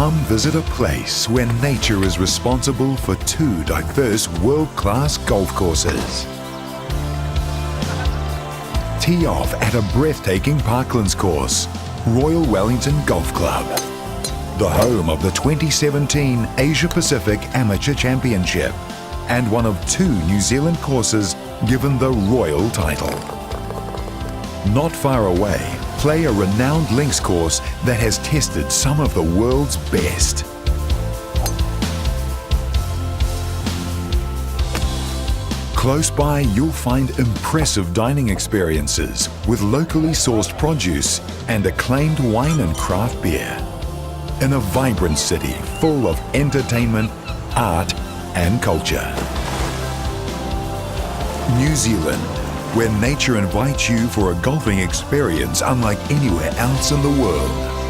Come visit a place where nature is responsible for two diverse world-class golf courses. Tee off at a breathtaking Parklands course, Royal Wellington Golf Club, the home of the 2017 Asia Pacific Amateur Championship and one of two New Zealand courses given the Royal title. Not far away, play a renowned links course that has tested some of the world's best. Close by, you'll find impressive dining experiences with locally sourced produce and acclaimed wine and craft beer. In a vibrant city full of entertainment, art and culture. New Zealand, where nature invites you for a golfing experience unlike anywhere else in the world.